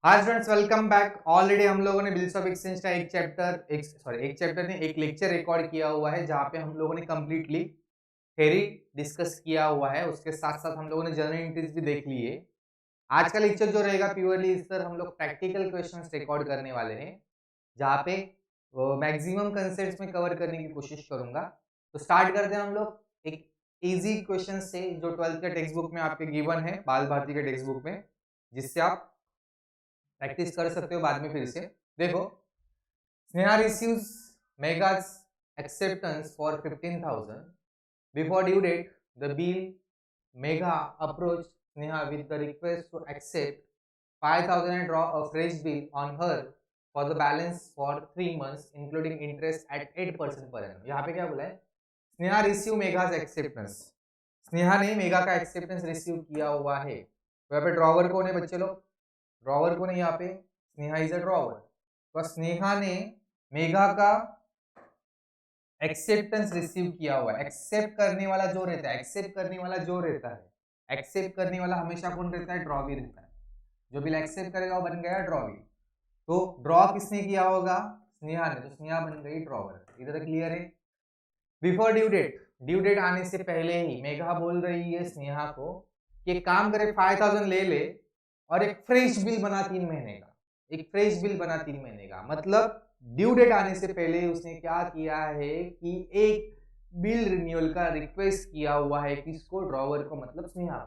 Hi students, welcome back. Already हम लोगों ने बिल्स ऑफ एक्सचेंज का एक चैप्टर नहीं, एक लेक्चर रिकॉर्ड किया हुआ है जहाँ पे हम लोगों ने कंप्लीटली थ्योरी डिस्कस किया हुआ है। उसके साथ साथ हम लोगों ने जर्नल एंट्रीज भी देख ली है। आज का लेक्चर जो रहेगा प्योरली इस पर हम लोग प्रैक्टिकल क्वेश्चंस रिकॉर्ड करने वाले हैं, जहाँ पे मैक्सिमम कंसेप्ट्स में कवर करने की कोशिश करूंगा। तो स्टार्ट करते हैं हम लोग एक इजी क्वेश्चन से जो 12th के टेक्स्ट बुक में आपके गिवन है, बाल भारती के टेक्स्ट बुक में, जिससे आप प्रैक्टिस कर सकते हो बाद में फिर से। देखो, Sneha receives मेगा's acceptance for 15,000 before due date. The bill Mega approached Sneha with the request to accept 5,000 and draw a fresh bill on her for the balance for 3 months including interest at 8% per annum। यहाँ पे क्या बोला है? Sneha receive मेगा's acceptance। Sneha ने mega का acceptance receive किया हुआ है। तो यहाँ पे ड्रॉवर कौन है बच्चे लोग? ड्रॉवर कौन है यहाँ पे? Sneha is a drawer. तो स्नेहा ने मेगा का एक्सेप्टेंस रिसीव किया हुआ है। एक्सेप्ट करने वाला जो रहता है, एक्सेप्ट करने वाला जो रहता है, एक्सेप्ट करने वाला हमेशा कौन रहता है? ड्रॉवी रहता है। जो बिल एक्सेप्ट करेगा वो बन गया ड्रॉवी। तो ड्रॉ किसने किया होगा? स्नेहा ने। तो स्नेहा बन गई ड्रॉवर। इधर क्लियर है? Before due date, due date आने से पहले ही मेघा बोल रही है स्नेहा को कि एक काम करे, 5,000 ले ले और एक फ्रेश बिल बना 3 महीने का। एक फ्रेश बिल बना 3 महीने का मतलब ड्यू डेट आने से पहले उसने क्या किया है कि एक बिल रिन्यूअल का रिक्वेस्ट किया हुआ है। किसको? ड्रॉवर को, मतलब Sneha.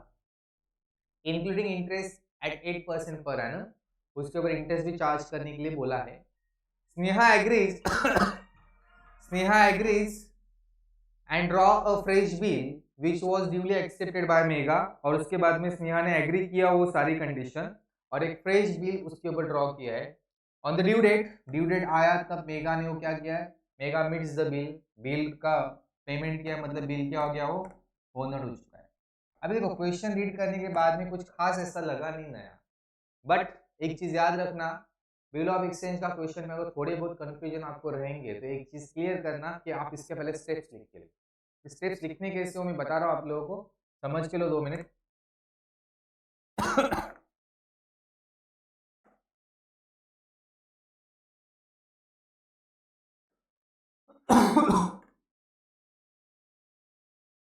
Including interest eight 8% per annum, उसके ऊपर इंटरेस्ट भी चार्ज करने के लिए बोला है। Sneha agrees Sneha agrees and draw a fresh bill which was duly accepted by mega. और उसके बाद में स्नेहा ने एग्री किया वो सारी कंडीशन और एक फ्रेश बिल उसके ऊपर ड्रॉ किया है। ऑन द ड्यू डेट आया तब मेगा ने वो क्या किया है? Megha meets the bill, bill का पेमेंट किया, मतलब बिल क्या हो गया? वो होनर हो चुका है। अभी देखो, क्वेश्चन रीड करने के बाद में कुछ खास ऐसा लगा नहीं नया, बट एक चीज याद रखना, बिल ऑफ एक्सचेंज का क्वेश्चन में अगर थोड़े बहुत कंफ्यूजन आपको रहेंगे तो एक चीज क्लियर करना कि आप इसके पहले स्टेप्स लिख के लिखो। स्टेप्स लिखने कैसे हो मैं बता रहा हूँ आप लोगों को, समझ के लो 2 मिनट।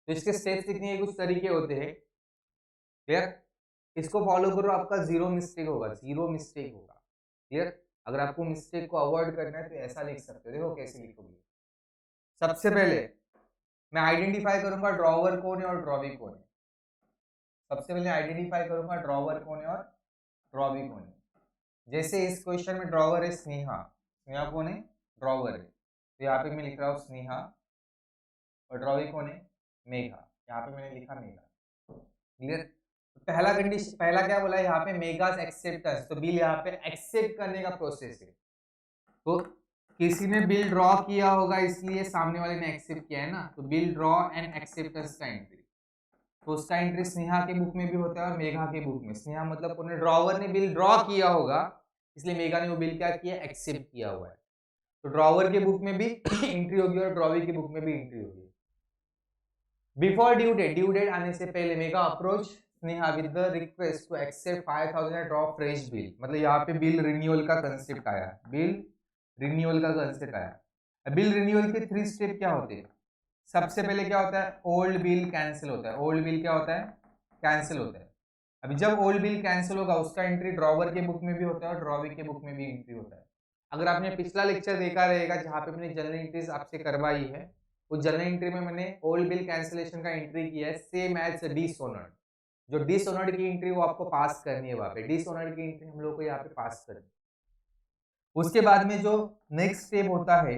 तो इसके स्टेप्स लिखने के कुछ तरीके होते हैं, क्लियर? इसको फॉलो करो, आपका जीरो मिस्टेक होगा, जीरो मिस्टेक होगा, क्लियर? अगर आपको मिस्टेक को अवॉइड करना है तो ऐसा लिख सकते हो। देखो कैसे लिखोगे। सबसे पहले मैं आइडेंटिफाई करूंगा ड्रॉवर कौन है और ड्रॉवी कौन है। सबसे पहले आइडेंटिफाई करूंगा ड्रॉवर कौन है और ड्रॉवी कौन है। जैसे इस क्वेश्चन में ड्रॉवर है स्नेहा। स्नेहा कौन है? ड्रॉवर है। तो यहाँ पे मैं लिख रहा हूँ स्नेहा और ड्रॉवी कौन है? मेघा। यहाँ पे मैंने लिखा मेघा, क्लियर? तो पहला कंडीशन, पहला क्या बोला है यहाँ पे? मेगास एक्सेप्टेंस। तो बिल यहाँ पे एक्सेप्ट करने का प्रोसेस है। तो किसी ने बिल ड्रॉ किया होगा इसलिए सामने वाले ने एक्सेप्ट किया है ना। तो बिल ड्रॉ एंड एक्सेप्टेंस का एंट्री, तो उसका एंट्री स्नेहा के बुक में भी होता है और मेघा के बुक में। स्नेहा मतलब उन्हें ड्रॉवर ने बिल ड्रॉ किया होगा, इसलिए मेघा ने वो बिल क्या किया? एक्सेप्ट किया हुआ है। तो ड्रॉवर के बुक में भी एंट्री होगी और ड्रॉवी के बुक में भी एंट्री होगी। Before due date, due date आने से पहले Megha approach Sneha with the request to accept 5,000 and draw fresh bill. मतलब यहाँ पे बिल रिन्यूअल का कंसेप्ट आया, बिल रिन्यूअल का कंसेप्ट आया। बिल रिन्यूअल के 3 स्टेप क्या होते हैं? सबसे पहले क्या होता है? ओल्ड बिल कैंसिल होता है। ओल्ड बिल क्या होता है? कैंसिल होता है। अभी जब ओल्ड बिल कैंसिल होगा उसका एंट्री ड्रॉवर के बुक में भी होता है और ड्रॉवी के बुक में भी एंट्री होता है। अगर आपने पिछला लेक्चर देखा रहेगा जहाँ पे मैंने जर्नल एंट्रीज आपसे करवाई है, उस जर्नल एंट्री में मैंने ओल्ड बिल कैंसिलेशन का एंट्री किया है, सेम एज डिसऑनर्ड। जो डिसऑनर्ड की एंट्री वो आपको पास करनी है, वहां पे डिसऑनर्ड की एंट्री हम लोग को यहाँ पे पास करनी है। उसके बाद में जो नेक्स्ट स्टेप होता है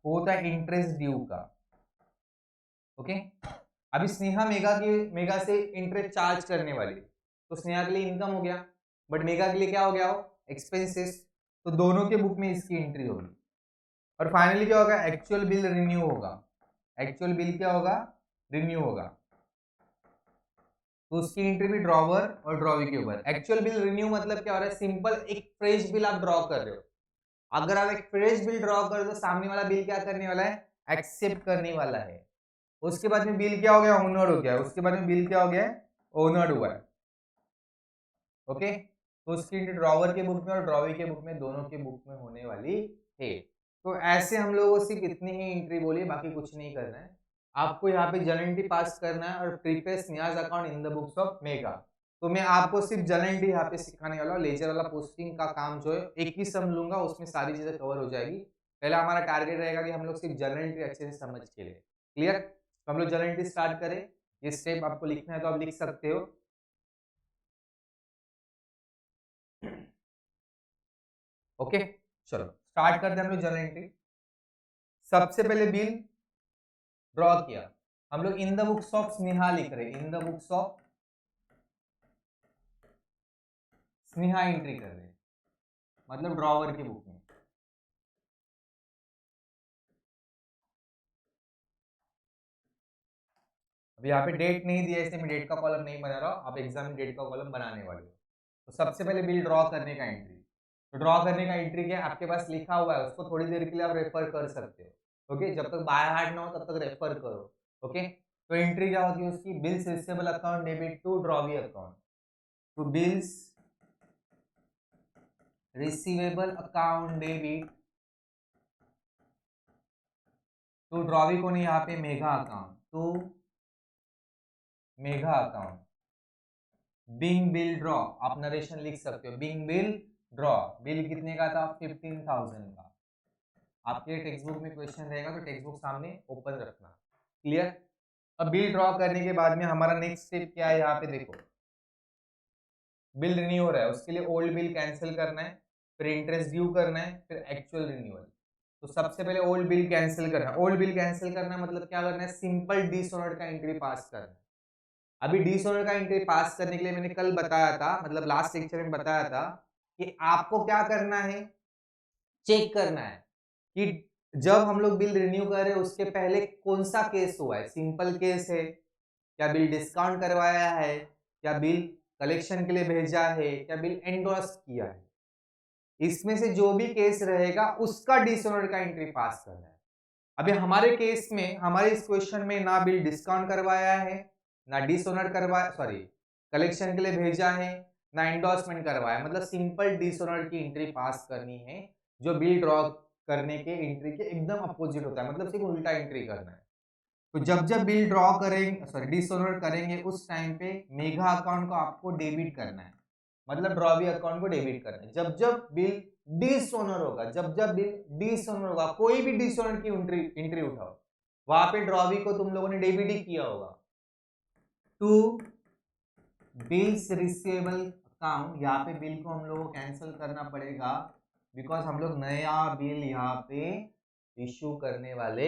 वो होता है इंटरेस्ट ड्यू का। ओके, अभी स्नेहा मेगा से इंटरेस्ट चार्ज करने वाली, तो स्नेहा के लिए इनकम हो गया, बट मेगा के लिए क्या हो गया? हो एक्सपेंसेस। तो दोनों के बुक में इसकी एंट्री होगी। और फाइनली क्या होगा? एक्चुअल बिल रिन्यू होगा। एक्चुअल बिल क्या होगा? रिन्यू होगा। तो उसकी एंट्री भी ड्रॉवर और ड्रॉवी के ऊपर। एक्चुअल बिल रिन्यू मतलब क्या हो रहा है? सिंपल एक फ्रेश बिल आप ड्रॉ कर रहे हो। अगर आप एक फ्रेश बिल ड्रॉ कर दो, सामने वाला बिल क्या करने वाला है? एक्सेप्ट करने वाला है। उसके बाद में बिल क्या हो गया? ओनर्ड हो गया। उसके बाद में बिल क्या हो गया? ओनर्ड हुआ है। ओके, तो उसकी एंट्री ड्रॉवर के बुक में और ड्रॉवी के बुक में, दोनों के बुक में होने वाली है। तो ऐसे हम लोगों को सिर्फ इतनी ही एंट्री बोली, बाकी कुछ नहीं करना है। आपको यहाँ पे जर्नल एंट्री पास करना है और प्रीपेस नियाज account in the books of Megha. तो मैं आपको सिर्फ जर्नल एंट्री यहाँ पे सिखाने वाला हूँ। लेजर वाला पोस्टिंग का काम जो है एक ही सम लूंगा, उसमें सारी चीजें कवर हो जाएगी। पहला हमारा टारगेट रहेगा कि हम लोग सिर्फ जर्नल एंट्री अच्छे से समझ के लिए। क्लियर? तो हम लोग जर्नल एंट्री स्टार्ट करें। ये स्टेप आपको लिखना है तो आप लिख सकते हो। ओके, चलो स्टार्ट करते हैं हम लोग जर्नल एंट्री। सबसे पहले बिल ड्रॉ किया हम लोग इन द बुक्स ऑफ स्नेहा लिख रहे, इन the books of Sneha entry कर रहे, मतलब ड्रॉवर की बुक में। अब यहाँ पे डेट नहीं दिया इसलिए मैं डेट का कॉलम नहीं बना रहा हूँ, आप एग्जाम में डेट का कॉलम बनाने वाले हो। तो सबसे पहले बिल ड्रॉ करने का एंट्री, तो ड्रॉ करने का एंट्री क्या आपके पास लिखा हुआ है, उसको थोड़ी देर के लिए आप रेफर कर सकते हो। ओके, जब तक बाय हार्ट ना हो तब तक रेफर करो। ओके, तो एंट्री क्या होती है उसकी, bills receivable account debit to drawee account, to bills receivable account debit to drawee को नहीं यहाँ पे Megha account, to Megha account being bill draw, आप नरेशन लिख सकते हो। बिंग बिल ड्रॉ, बिल कितने का था, 15,000 का। आपके टेक्स्ट बुक में क्वेश्चन रहेगा तो टेक्स्ट बुक सामने ओपन रखना। क्लियर? अब बिल ड्रॉ करने के बाद में हमारा नेक्स्ट स्टेप क्या है, यहाँ पे देखो बिल रिन्यू हो रहा है, उसके लिए ओल्ड बिल कैंसिल करना है, फिर इंटरेस्ट ड्यू करना है, फिर एक्चुअल रिन्यूअल। तो सबसे पहले ओल्ड बिल कैंसिल करना है। ओल्ड बिल कैंसिल करना मतलब क्या करना है, सिंपल डिसऑनर्ड का एंट्री पास करना है। अभी डिसऑनर का एंट्री पास करने के लिए मैंने कल बताया था, मतलब लास्ट लेक्चर में बताया था कि आपको क्या करना है, चेक करना है कि जब हम लोग बिल रिन्यू कर रहे हैं उसके पहले कौन सा केस हुआ है, सिंपल केस है, क्या बिल डिस्काउंट करवाया है, क्या बिल कलेक्शन के लिए भेजा है, क्या बिल एंडोर्स किया है। इसमें से जो भी केस रहेगा उसका डिसऑनर का एंट्री पास करना है। अभी हमारे केस में, हमारे इस क्वेश्चन में ना बिल डिस्काउंट करवाया है, ना डिसऑनर करवाया, सॉरी कलेक्शन के लिए भेजा है, ना एंडोर्समेंट करवाया, मतलब सिंपल डिसऑनर की एंट्री पास करनी है, जो बिल ड्रॉ करने के एंट्री के एकदम अपोजिट होता है, मतलब सिर्फ उल्टा एंट्री करना है। तो जब जब बिल ड्रॉ करेंगे, सॉरी डिसऑनर करेंगे, उस टाइम पे मेगा अकाउंट को आपको डेबिट करना है, मतलब ड्रॉवी अकाउंट को डेबिट करना है। जब जब बिल डिसऑनर होगा, जब जब बिल डिसऑनर होगा, कोई भी डिसऑनर की एंट्री उठाओ, वहां पे ड्रॉवी को तुम लोगों ने डेबिट ही किया होगा। टू बिल्स रिसीवेबल अकाउंट, यहाँ पे बिल को हम लोगों को कैंसिल करना पड़ेगा, बिकॉज हम लोग नया बिल यहाँ पे इश्यू करने वाले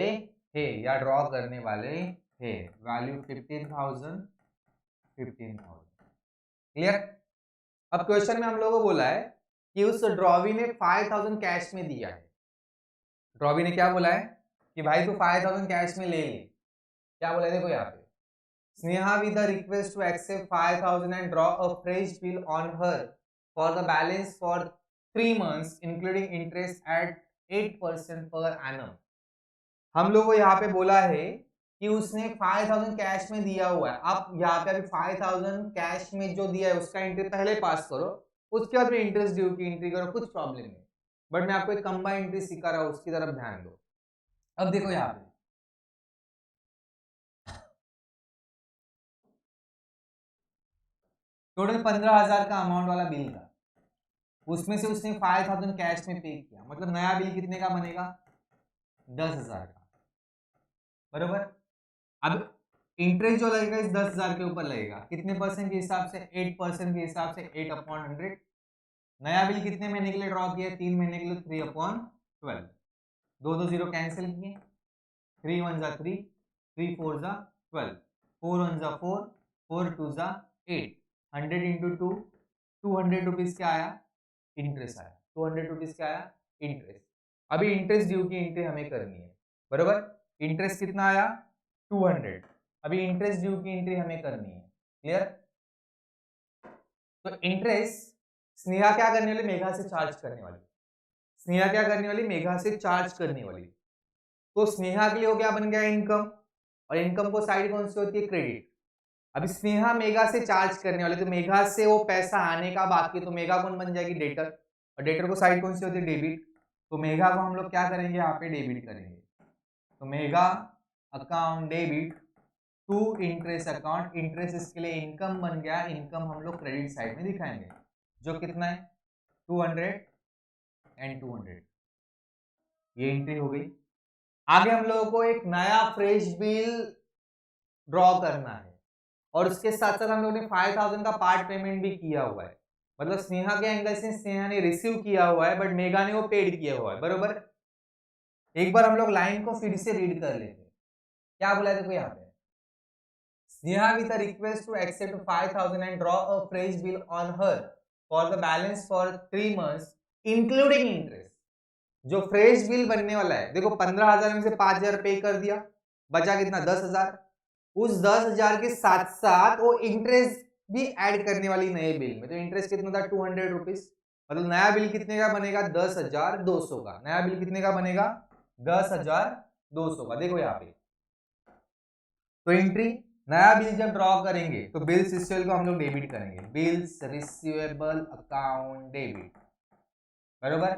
है या ड्रॉ करने वाले है। वैल्यू 15,000, 15,000। क्लियर? अब क्वेश्चन में हम लोगों को बोला है कि उस ड्रॉवी ने 5,000 कैश में दिया है। ड्रॉवी ने क्या बोला है कि भाई तू 5,000 कैश में ले ले। क्या बोला है देखो यहाँ पे, Sneha with the request to accept 5,000 and draw a fresh bill on her for the balance for 3 months including interest at 8% per annum। हम लोग को यहाँ पे बोला है कि उसने 5,000 कैश में दिया हुआ है। आप यहाँ पे अभी 5,000 कैश में जो दिया है उसका एंट्री पहले पास करो, उसके बाद में इंटरेस्ट ड्यू की एंट्री करो, कुछ प्रॉब्लम नहीं। बट मैं आपको एक कंबाइंड एंट्री सिखा रहा हूँ, उसकी तरफ ध्यान दो। अब देखो यहाँ पे टोटल 15,000 का अमाउंट वाला बिल था, उसमें से उसने 5,000 कैश में पे किया, मतलब नया बिल कितने का बनेगा, 10,000 का। बरोबर? अब इंटरेस्ट जो लगेगा इस 10,000 के ऊपर लगेगा, कितने परसेंट के हिसाब से, 8% के हिसाब से, 8/100। नया बिल कितने महीने के लिए ड्रॉ किया, 3 महीने के लिए, 3/12। दो दो जीरो कैंसिल किए, 3 1 जा 3, 3 4 जा 12, 4 1 जा 4, 4 2 जा 8, 100 इंटू 2, 200 रुपीज क्या आया, इंटरेस्ट आया। 200 रुपीज क्या आया, इंटरेस्ट। अभी इंटरेस्ट ड्यू की एंट्री हमें करनी है, बरोबर? इंटरेस्ट कितना आया, 200। अभी इंटरेस्ट ड्यू की एंट्री हमें करनी है। क्लियर? तो इंटरेस्ट स्नेहा क्या करने वाली, मेघा से चार्ज करने वाली। स्नेहा क्या करने वाली, मेघा से चार्ज करने वाली। तो स्नेहा के लिए वो क्या बन गया, इनकम, और इनकम को साइड कौन सी होती है, क्रेडिट। अभी स्नेहा मेगा से चार्ज करने वाले, तो मेगा से वो पैसा आने का बाकी, तो मेगा कौन बन जाएगी, डेटर, और डेटर को साइड कौन सी होती है, डेबिट। तो मेगा को हम लोग क्या करेंगे, यहाँ पे डेबिट करेंगे। तो Megha account debit to interest account, interest इसके लिए इनकम बन गया, इनकम हम लोग क्रेडिट साइड में दिखाएंगे, जो कितना है 200 एंड 200, ये एंट्री हो गई। आगे हम लोगों को एक नया फ्रेश बिल ड्रॉ करना है, और उसके साथ साथ हम लोगों ने 5000 का पार्ट पेमेंट भी किया हुआ है, मतलब स्नेहा के एंगल से स्नेहा ने रिसीव किया हुआ है, बट मेगा ने वो पेड किया हुआ है, बरोबर। एक बार हम लोग लाइन को फिर से रीड कर लेते हैं, क्या बोला है देखो यहाँ पे, Sneha with a request to accept 5000 and draw a fresh bill on her for the balance for 3 months including interest। जो फ्रेश बिल बनने वाला है, देखो 15,000 में से 5,000 पे कर दिया, बचा कितना 10,000, उस 10,000 के साथ साथ वो इंटरेस्ट भी ऐड करने वाली नए बिल में, तो इंटरेस्ट कितना था 200 रुपीज, मतलब नया बिल कितने का बनेगा 10,200 का, नया बिल कितने का बनेगा 10,200 का। देखो यहाँ पे तो एंट्री, नया बिल जब ड्रॉ करेंगे तो बिल्स रिसीवेबल को हम लोग डेबिट करेंगे, बिल्स रिसीवेबल अकाउंट डेबिट, बरोबर,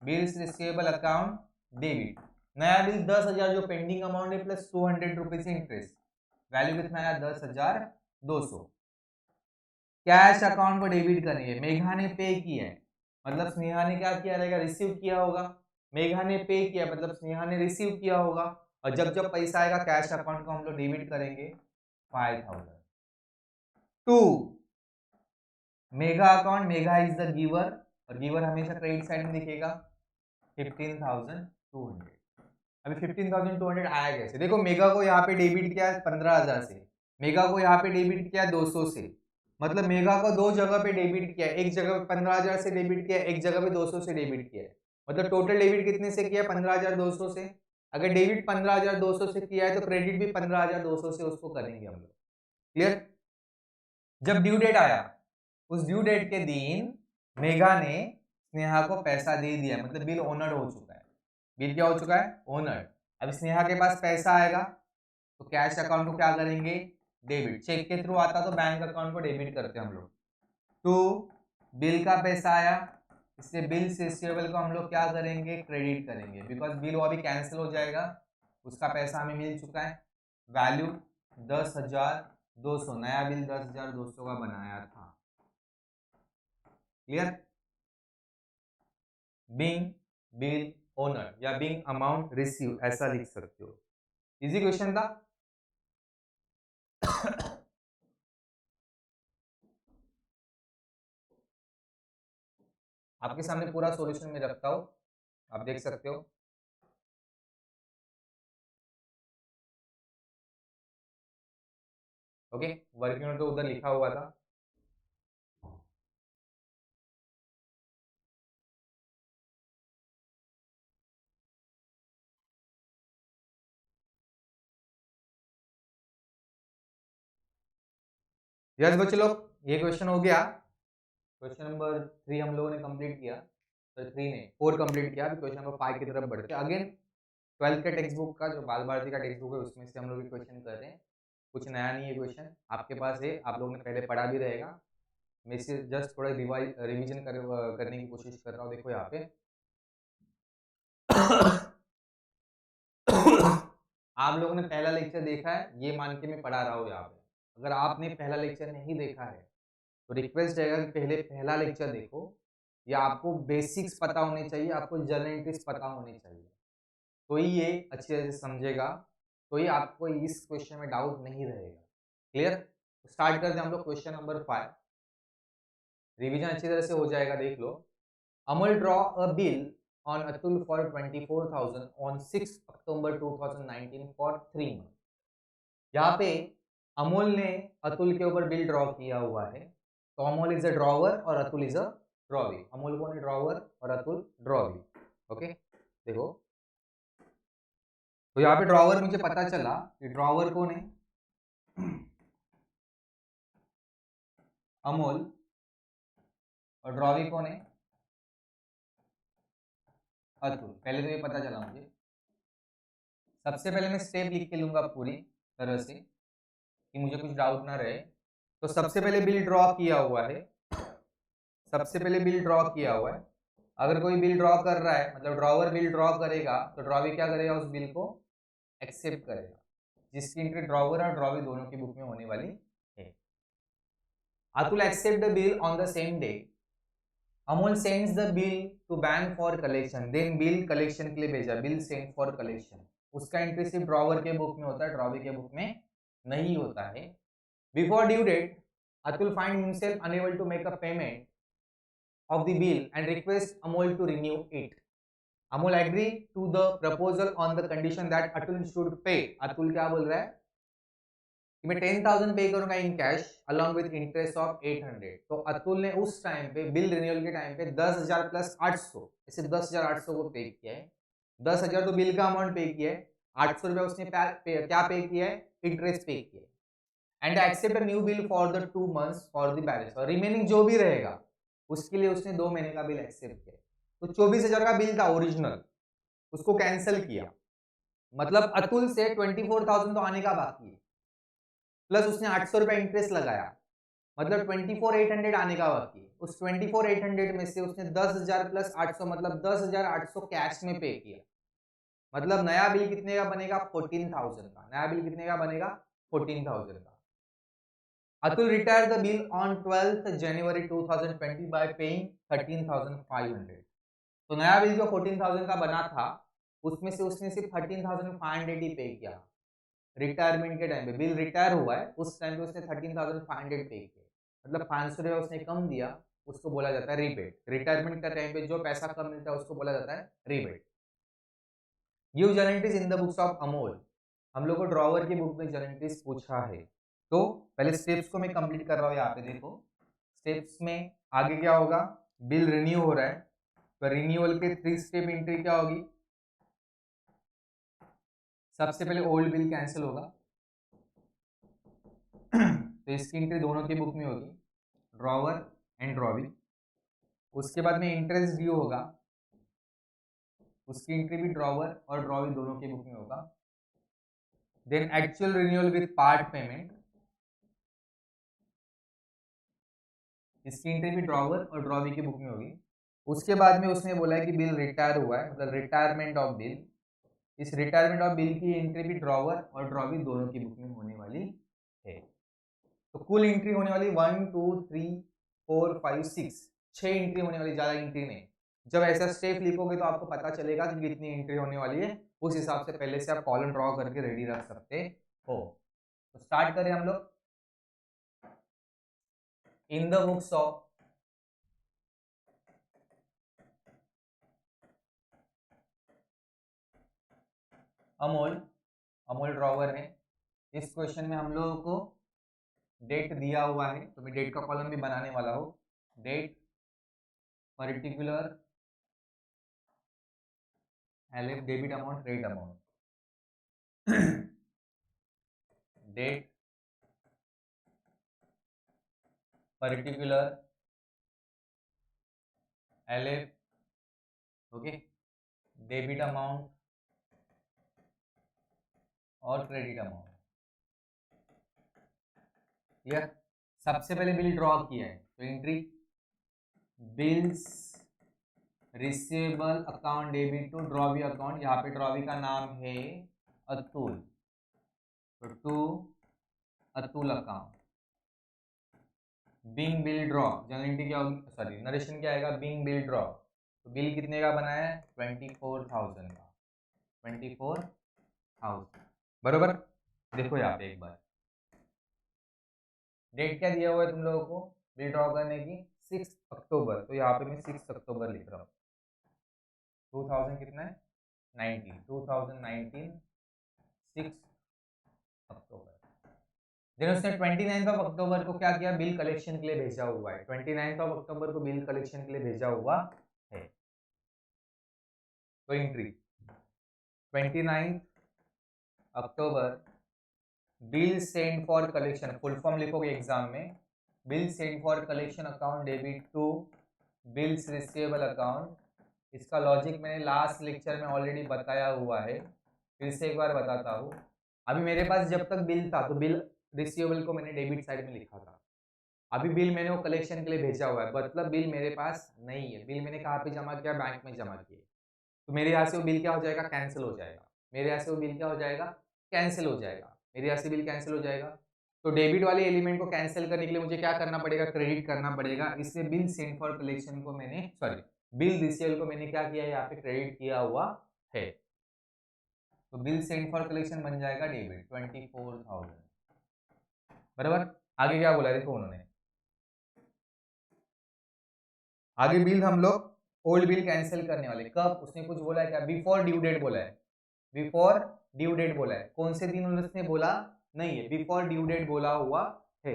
बिल्स रिसीवेबल अकाउंट डेबिट। नया बिल 10,000 जो पेंडिंग अमाउंट है प्लस 200 रुपीज इंटरेस्ट, वैल्यू कितना आया 10,200। कैश अकाउंट को डेबिट करेंगे, मेघा ने पे किया है, मतलब स्नेहा ने क्या किया रहेगा, रिसीव किया होगा, मेघा ने पे किया मतलब स्नेहा ने रिसीव किया होगा, और जब जब पैसा आएगा कैश अकाउंट को हम लोग डेबिट करेंगे 5000। To Megha account, mega is the giver, और गिवर हमेशा क्रेडिट साइड में दिखेगा 15,200। अभी 15,200 आया कैसे, देखो मेगा को यहाँ पे डेबिट किया 15,000 से, मेगा को यहाँ पे डेबिट किया 200 से, मतलब मेगा को दो जगह पे डेबिट किया, एक जगह पे 15,000 से डेबिट किया, एक जगह पे 200 से डेबिट किया है, मतलब टोटल डेबिट कितने से किया 15,200 से। अगर डेबिट 15,200 से किया है तो क्रेडिट भी 15,200 से उसको करेंगे हम लोग, क्लियर। जब ड्यू डेट आया, उस ड्यू डेट के दिन मेघा ने स्नेहा को पैसा दे दिया, मतलब बिल ओनर्ड हो चुका है, बिल क्या हो चुका है ओनर्ड। अब स्नेहा के पास पैसा आएगा तो कैश अकाउंट को क्या करेंगे डेबिट, चेक के थ्रू आता तो बैंक अकाउंट को डेबिट करते हम लोग। तो बिल का पैसा आया, इसलिए बिल रिसीवेबल को हम लोग क्या करेंगे क्रेडिट करेंगे, बिकॉज बिल वो अभी कैंसिल हो जाएगा, उसका पैसा हमें मिल चुका है, वैल्यू 10,200, नया बिल 10,200 का बनाया था, क्लियर। बिंग बिल ओनर या बिंग अमाउंट रिसीव ऐसा लिख सकते हो, इजी क्वेश्चन था। आपके सामने पूरा सॉल्यूशन में रखता हूं, आप देख सकते हो। ओके, वर्किंग नोट तो उधर लिखा हुआ था। यस बच्चे लोग, ये क्वेश्चन हो गया, क्वेश्चन नंबर 3 हम लोगों ने कंप्लीट किया, तो 3 ने 4 कंप्लीट किया, क्वेश्चन नंबर 5 की तरफ बढ़ते हैं। अगेन 12th के टेक्स्ट बुक का जो बाल भारती का टेक्स्ट बुक है उसमें से हम लोग क्वेश्चन कर रहे हैं, कुछ नया नहीं है, क्वेश्चन आपके पास है, आप लोगों ने पहले पढ़ा भी रहेगा, मैं इसे जस्ट थोड़ा रिविजन करने की कोशिश कर रहा हूँ। देखो यहाँ पे आप लोगों ने पहला लेक्चर देखा है, ये मान के मैं पढ़ा रहा हूँ यहाँ पे, अगर आपने पहला लेक्चर नहीं देखा है तो रिक्वेस्ट रहेगा कि पहले पहला लेक्चर देखो, या आपको बेसिक्स पता होने चाहिए, आपको जनरल एंट्रीज पता होनी चाहिए, तो ही ये अच्छी तरह से समझेगा, तो ही आपको इस क्वेश्चन में डाउट नहीं रहेगा, क्लियर। स्टार्ट करते हैं हम लोग क्वेश्चन नंबर 5, रिवीजन अच्छी तरह से हो जाएगा, देख लो। Amal draw a bill on Atul for 24,000 on 6 October 2019 for 3 month. यहाँ पे अमोल ने अतुल के ऊपर बिल ड्रॉ किया हुआ है, तो अमोल इज अ ड्रॉवर और Atul is a drawee, Amol कौन है ड्रॉवर और अतुल ड्रॉवी, ओके। देखो तो यहाँ पे ड्रॉवर मुझे पता चला कि ड्रॉवर कौन है अमोल, और ड्रॉवी कौन है अतुल, पहले तो ये पता चला मुझे। सबसे पहले मैं स्टेप लिख के लूंगा पूरी तरह से, कि मुझे कुछ डाउट ना रहे। तो सबसे पहले बिल ड्रॉ किया हुआ है, सबसे पहले बिल ड्रॉ किया हुआ है। अगर कोई बिल ड्रॉ कर रहा है, मतलब ड्रॉवर बिल ड्रॉ करेगा, तो ड्रॉवी क्या करेगा, उस बिल को एक्सेप्ट करेगा, जिसकी एंट्री ड्रॉवर और ड्रॉवी दोनों की बुक में होने वाली है। Atul accept the bill on the same day. Amol sends the bill to bank for collection, then bill collection के लिए भेजा, बिल सेंड फॉर कलेक्शन। उसका एंट्री सिर्फ ड्रॉवर के बुक में होता है, ड्रॉवी के बुक में नहीं होता है। Before due date, Atul find himself unable to make a payment of the bill and request Amol to renew it. Amol agree to the proposal on the condition that Atul should pay. Atul क्या बोल रहा है कि मैं 10,000 पे करूंगा in cash along with interest of 800। तो अतुल ने उस टाइम पे बिल रिन्यूअल के टाइम पे 10,000 प्लस 800, ऐसे 10,800 को पे किया है। 10,000 तो बिल का अमाउंट पे किया है, 800 रुपया उसने क्या पे किया है, इंटरेस्ट पे किया है। And accept a new bill for the 2 months for the balance, और रिमेनिंग जो भी रहेगा उसके लिए उसने 2 महीने का बिल एक्सेप्ट किया। तो 24,000 का बिल था ओरिजिनल, उसको कैंसिल किया, मतलब अतुल से 24,000 तो आने का बाकी है, प्लस उसने 800 रुपया इंटरेस्ट लगाया, मतलब 24,800 आने का बाकी है। उस 24,800 में से उसने 10,000 प्लस 800 मतलब 10,800 कैश में पे किया। मतलब नया बिल कितने का बनेगा, 14,000 का। नया बिल कितने का बनेगा, 14,000 का। Atul retired the bill on 12th January 2020 by paying 13,500। तो नया बिल जो 14,000 का बना था, उसमें से उसने सिर्फ 13,500 ही पे किया। रिटायरमेंट के टाइम पे, बिल रिटायर हुआ है उस टाइम पे उसने 13,500 पे किया, मतलब 500 रुपया उसने कम दिया, उसको बोला जाता है रीबेट। रिटायरमेंट का टाइम पे जो पैसा कम मिलता है उसको बोला जाता है rebate. Give journal entries in the books of Amol. हम लोग को ड्रॉवर की बुक में जर्नलिटीज पूछा है, तो पहले स्टेप्स को मैं कंप्लीट कर रहा हूँ। यहाँ पे देखो स्टेप्स में आगे क्या होगा, बिल रिन्यू हो रहा है, तो रिन्यूअल के 3 स्टेप एंट्री क्या होगी। सबसे पहले ओल्ड बिल कैंसिल होगा, तो इसकी एंट्री दोनों की बुक में होगी, ड्रॉवर एंड ड्रॉवी। उसके बाद में इंटरेस्ट ड्यू होगा, उसकी एंट्री भी ड्रॉवर और ड्रॉवी दोनों की बुक में होगा। Then actual renewal with part payment, इसकी एंट्री भी ड्रॉवर और ड्रॉवी की बुक में होगी। उसके बाद में उसने बोला है कि बिल रिटायर हुआ है, मतलब रिटायरमेंट ऑफ बिल। इस रिटायरमेंट ऑफ बिल की एंट्री भी ड्रॉवर और ड्रॉवी दोनों की बुक में होने वाली है। तो कुल एंट्री होने वाली 1 2 3 4 5 6, 6 एंट्री होने वाली, ज्यादा एंट्री नहीं। जब ऐसा स्टेप लिखोगे तो आपको पता चलेगा कि कितनी एंट्री होने वाली है, उस हिसाब से पहले से आप कॉलम ड्रॉ करके रेडी रख सकते हो। तो स्टार्ट करें हम लोग। इन the books of Amol, Amol drawer है। इस क्वेश्चन में हम लोगों को डेट दिया हुआ है, तो मैं डेट का कॉलम भी बनाने वाला हूँ। Date particular LF debit amount credit amount, date particular LF, okay, debit amount और क्रेडिट अमाउंट। क्लियर। सबसे पहले बिल ड्रॉ किया है, तो entry bills receivable account debit to drawee account, यहाँ पे ड्रॉवी का नाम है अतुल, तो to Atul account. Being bill draw, जनरलिटी क्या होगी, सॉरी नरेशन क्या आएगा, बिंग बिल ड्रॉ। तो बिल कितने का बना है, 24,000 का, 24,000 बरोबर। देखो यहाँ पे एक बार डेट क्या दिया हुआ है तुम लोगों को बिल ड्रॉ करने की, 6 अक्टूबर। तो यहाँ पे मैं 6 अक्टूबर लिख रहा हूँ। 2000 कितना है, 19, 2019 6 अक्टूबर। देन उसने 29 ऑफ अक्टूबर को क्या किया, बिल कलेक्शन के लिए भेजा हुआ है। 29 ऑफ अक्टूबर को बिल कलेक्शन के लिए भेजा हुआ है। तो entry 29 October, bill send for collection, full form लिखोगे एग्जाम में, bill send for collection account debit to bills receivable account. इसका लॉजिक मैंने लास्ट लेक्चर में ऑलरेडी बताया हुआ है, फिर से एक बार बताता हूँ। अभी मेरे पास जब तक बिल था तो बिल रिसीवेबल को मैंने डेबिट साइड में लिखा था। अभी बिल मैंने वो कलेक्शन के लिए भेजा हुआ है, मतलब बिल मेरे पास नहीं है। बिल मैंने कहाँ पे जमा किया? बैंक में जमा किया। तो मेरे यहाँ से वो बिल क्या हो जाएगा? कैंसिल हो जाएगा। मेरे यहाँ से वो बिल क्या हो जाएगा? कैंसिल हो जाएगा। मेरे यहाँ से बिल कैंसिल हो जाएगा। तो डेबिट वाले एलिमेंट को कैंसिल करने के लिए मुझे क्या करना पड़ेगा? क्रेडिट करना पड़ेगा। इसलिए बिल सेंड फॉर कलेक्शन को मैंने बिल रिसीवेबल को मैंने क्या किया? यहाँ पे क्रेडिट किया हुआ है। तो बिल सेंड फॉर कलेक्शन बन जाएगा डेबिट 24,000। बराबर। आगे क्या बोला देखो उन्होंने, आगे बिल हम लोग ओल्ड बिल कैंसिल करने वाले। कब? उसने कुछ बोला है क्या? बिफोर ड्यू डेट बोला है। बिफोर ड्यू डेट बोला है। कौन से दिन उसने बोला? नहीं है, बिफोर ड्यू डेट बोला हुआ है।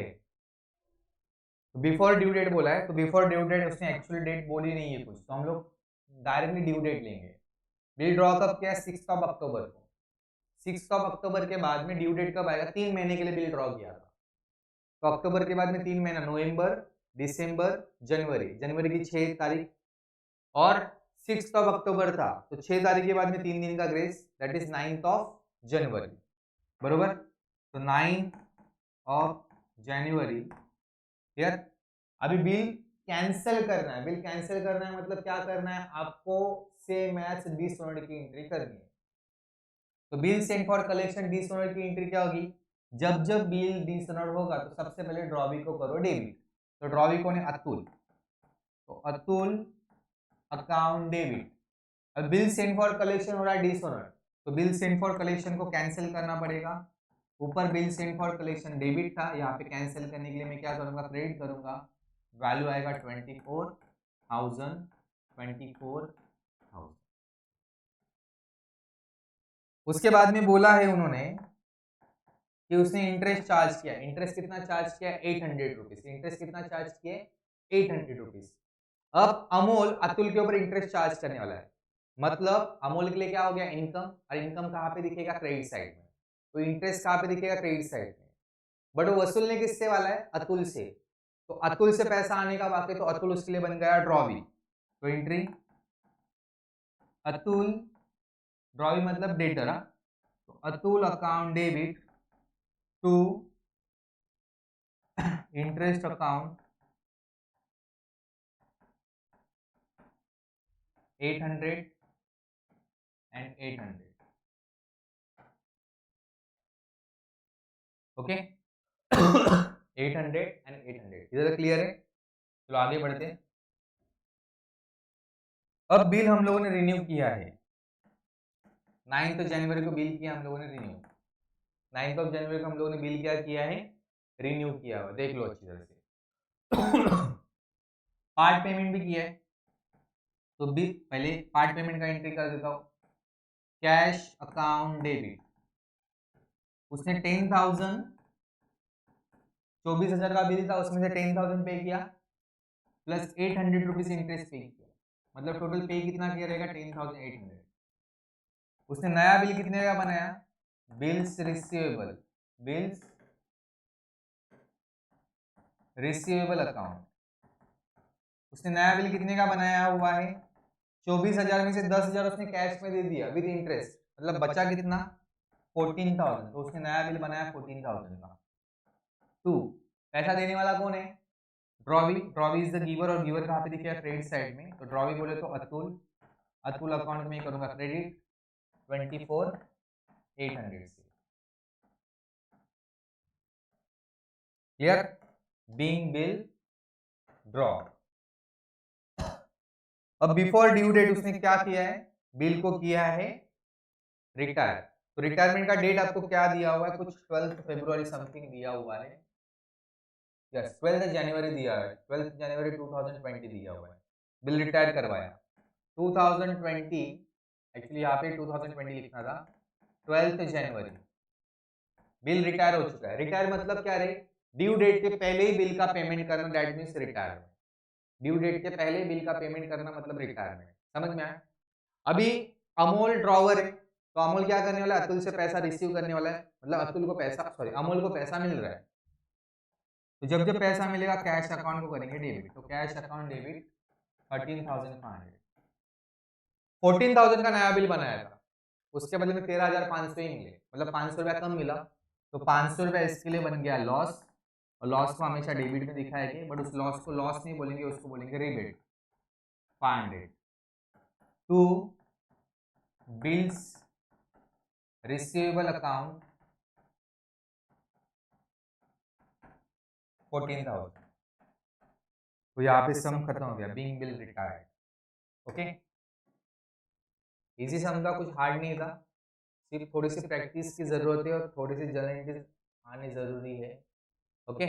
बिफोर ड्यू डेट बोला है, तो बिफोर ड्यू डेट उसने एक्चुअल डेट बोली नहीं है कुछ, तो हम लोग डायरेक्टली ड्यू डेट लेंगे। बिल ड्रॉ कब किया? 6 अक्टूबर को। 6 अक्टूबर के बाद में ड्यू डेट कब आएगा? 3 महीने के लिए बिल ड्रॉ किया था। तो अक्टूबर के बाद में 3 महीना, नवंबर, दिसंबर, जनवरी। जनवरी की 6 तारीख और 6 अक्टूबर था, तो 6 तारीख के बाद में 3 दिन का ग्रेस, दैट इज 9 जनवरी। बरोबर। तो 9 जनवरी। क्लियर। अभी बिल कैंसिल करना है। बिल कैंसिल करना है मतलब क्या करना है? आपको सेम एज डिसऑनर्ड की एंट्री करनी है। तो bill send for collection dishonoured की एंट्री क्या होगी? जब जब बिल डिसऑनर्ड होगा तो सबसे पहले ड्रॉबी को करो डेबिट। तो ड्रॉबी कौन है? अतुल। तो अतुल अकाउंट डेबिट। अब बिल सेंड फॉर कलेक्शन हो रहा है डिसऑनर्ड, तो बिल सेंड फॉर कलेक्शन को कैंसिल करना पड़ेगा। ऊपर bill send for collection debit था, यहाँ पे कैंसिल करने के लिए मैं क्या करूंगा? क्रेडिट करूंगा। वैल्यू आएगा 24,000। उसके बाद में बोला है उन्होंने कि उसने इंटरेस्ट चार्ज किया। इंटरेस्ट कितना चार्ज किया? 800 रुपीज। इंटरेस्ट कितना चार्ज किए? 800 रुपीज। अब अमोल अतुल के ऊपर इंटरेस्ट चार्ज करने वाला है, मतलब अमोल के लिए क्या हो गया? इनकम। और इनकम कहाँ पे दिखेगा? क्रेडिट साइड में। तो इंटरेस्ट कहाँ पे दिखेगा? क्रेडिट साइड में। बट वो वसूलने किससे वाला है? अतुल से। तो अतुल से पैसा आने का बाकी, तो अतुल उसके लिए बन गया ड्रॉवी। तो एंट्री अतुल ड्रॉवी मतलब डेटर। तो Atul account debit to interest account 800 and 800। Okay. 800 and 800 इधर क्लियर है? चलो आगे बढ़ते हैं। अब बिल हम लोगों ने रिन्यू किया है। 9 जनवरी को बिल किया हम लोगों ने रिन्यू। 9 जनवरी को हम लोगों ने बिल क्या किया है? रिन्यू किया हुआ। देख लो अच्छी तरह से। पार्ट पेमेंट भी किया है, तो बिल पहले पार्ट पेमेंट का एंट्री कर देता हूं। Cash account debit. उसने 10,000, 24,000 का बिल था, उसमें से 10,000 पे किया प्लस 800 रुपीज इंटरेस्ट पे किया, मतलब टोटल पे कितना किया रहेगा? 10,800। उसने नया बिल कितने का बनाया? Bills receivable. Bills receivable account. उसने नया बिल कितने का बनाया हुआ है? 24,000 में से 10,000 उसने कैश में दे दिया विद इंटरेस्ट, मतलब बचा कितना? 14,000। तो उसने नया बिल बनाया 14,000 का। टू पैसा देने वाला कौन है? Drawee. Drawee is the giver, और गिवर कहाँ पे दिखेगा? क्रेडिट साइड में। तो ड्रॉवी बोले तो अतुल। अतुल अकाउंट में करूंगा क्रेडिट 24,800 से। क्लियर? Being bill draw. अब बिफोर ड्यू डेट उसने क्या किया है? बिल को किया है रिटायर। तो रिटायरमेंट का डेट आपको क्या दिया हुआ है? कुछ 12 फरवरी समथिंग दिया हुआ है। यस, 12 जनवरी दिया है। 12 जनवरी 2020 दिया हुआ है। बिल रिटायर करवाया 2020। एक्चुअली यहाँ पे 2020 लिखना था। 12 जनवरी बिल रिटायर हो चुका है। रिटायर मतलब क्या रहे? ड्यू डेट के पहले ही बिल का पेमेंट करना, that means retirement. Due date के पहले बिल का पेमेंट करना मतलब रिटायरमेंट। समझ में आया? अभी अमोल ड्रॉवर है, तो अमोल क्या करने वाला है? अतुल से पैसा रिसीव करने वाला है, मतलब अतुल को पैसा, सॉरी, अमोल को पैसा मिल रहा है। तो जब जब पैसा मिलेगा कैश अकाउंट को करेंगे डेबिट। तो कैश अकाउंट डेबिट 13,500। 14,000 का नया बिल बनाया था, उसके बदले में 13,500 ही मिले, मतलब 500 रुपया कम मिला। तो 500 रुपया इसके लिए बन गया लॉस, और लॉस को हमेशा डेबिट में दिखाएंगे, बट उस लॉस को लॉस नहीं बोलेंगे, उसको बोलेंगे rebate. 500 to bills receivable account 14,000। तो यहाँ पे सम खत्म हो गया, being bill retired. Okay, easy sum था, कुछ हार्ड नहीं था, सिर्फ थोड़ी सी प्रैक्टिस की जरूरत है और थोड़ी सी जनरल आनी जरूरी है। ओके।